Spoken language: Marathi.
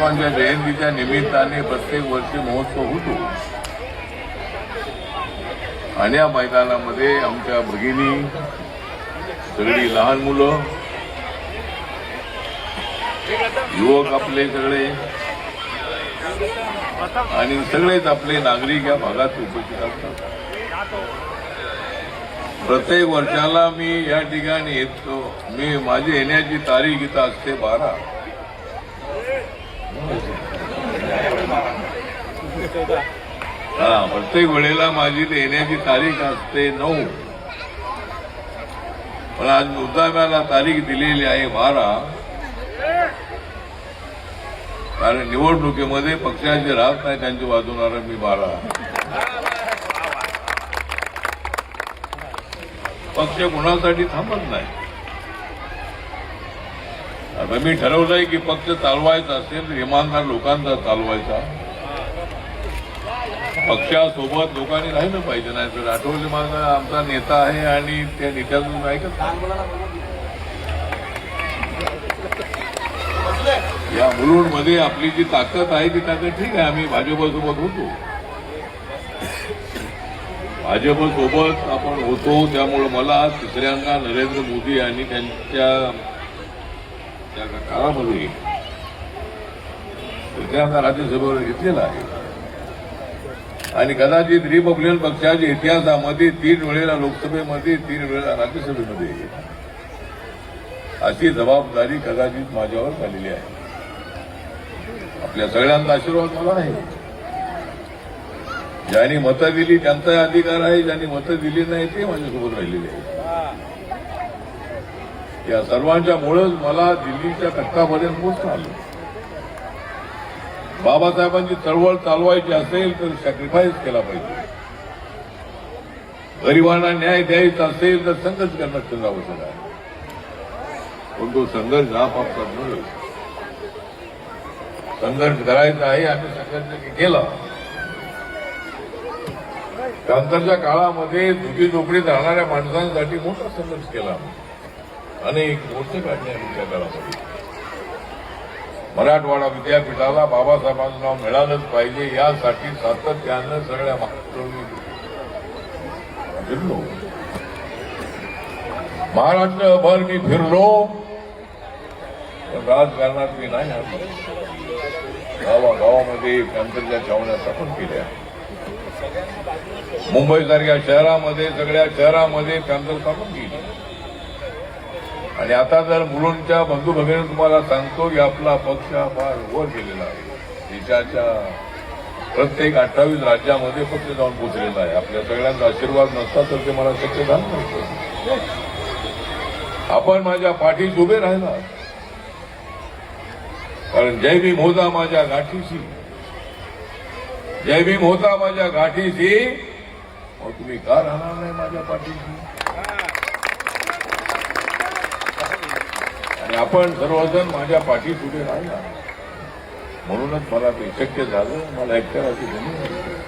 बाबासाहेबांच्या जयंतीच्या निमित्ताने प्रत्येक वर्षी महोत्सव होतो आणि या मैदानामध्ये आमच्या भगिनी, सगळी लहान मुलं, युवक आपले सगळे आणि सगळेच आपले नागरिक या भागात उपस्थित असतात. प्रत्येक वर्षाला मी या ठिकाणी येतो. माझी येण्याची तारीख इथं असते 12. प्रत्येक वेळेला माझी येण्याची तारीख असते 9. पण आज मुद्दाम्याला तारीख दिलेली आहे 12. कारण निवडणुकीमध्ये पक्षाचे राहत नाही त्यांची वाजवणारा मी 12. पक्ष कुणासाठी थांबत नाही. आता मी ठरवलंय की पक्ष चालवायचा असेल तर इमानदार लोकांचा चालवायचा. पक्षासोबत लोकांनी राहिलं पाहिजे. नाही तर आठवले माझा आमचा नेता आहे आणि त्या नेत्यातून ऐकत नाही. या मुलुंडमध्ये आपली जी ताकद आहे ती ताकद ठीक आहे. आम्ही भाजपसोबत होतो, भाजपसोबत आपण होतो. त्यामुळे मला तिसऱ्यांदा नरेंद्र मोदी यांनी त्यांच्या काळामध्ये तिसऱ्यांदा राज्यसभेवर घेतलेला आहे आणि कदाचित रिपब्लिकन पक्षाच्या इतिहासामध्ये 3 वेळेला लोकसभेमध्ये, 3 वेळेला राज्यसभेमध्ये अशी जबाबदारी कदाचित माझ्यावर झालेली आहे. आपल्या सगळ्यांचा आशीर्वाद मला आहे. ज्यांनी मतं दिली त्यांचा अधिकार आहे, ज्यांनी मतं दिली नाही ते माझ्यासोबत राहिलेले आहेत. या सर्वांच्या मुळेच मला दिल्लीच्या कट्टापर्यंत पोहोचता आलं. बाबासाहेबांची चळवळ चालवायची असेल तर सॅक्रिफाईस केला पाहिजे. गरिबांना न्याय द्यायचा असेल तर संघर्ष करणं अत्यंत आवश्यक आहे. पण तो संघर्ष आपापसात नव्हे. संघर्ष करायचा आहे. आम्ही संघर्ष केला. त्यानंतरच्या काळामध्ये दुखी झोपडीत राहणाऱ्या माणसांसाठी मोठा संघर्ष केला. अनेक मोर्चे काढले आमच्या काळामध्ये. मराठवाडा विद्यापीठाला बाबासाहेबांचं नाव मिळालंच पाहिजे यासाठी सातत्यानं सगळ्या महाराष्ट्राने फिरलो. महाराष्ट्रभर मी फिरलो, पण राजकारणात मी नाही आलो. गावागावामध्ये कॅन्सरच्या छावण्या स्थापन केल्या. मुंबईसारख्या शहरामध्ये, सगळ्या शहरामध्ये कॅन्सर स्थापन केली. आणि आता जर मुलुंडच्या बंधू भगिनी तुम्हाला सांगतो की आपला पक्ष फार वर गेलेला आहे. देशाच्या प्रत्येक 28 राज्यामध्ये पक्ष जाऊन पोहोचलेला आहे. आपल्या सगळ्यांचा आशीर्वाद नसता तर ते मला शक्य झालं नसतं. आपण माझ्या पाठीस उभे राहिला. कारण जय भीम होता माझ्या गाठीशी, जय भीम होता माझ्या गाठीशी. मग तुम्ही का राहणार नाही माझ्या पाठीशी? आणि आपण सर्वजण माझ्या पाठीस उभे राहिला म्हणूनच मला ते शक्य झालं. मला एकट्याला धन्यवाद.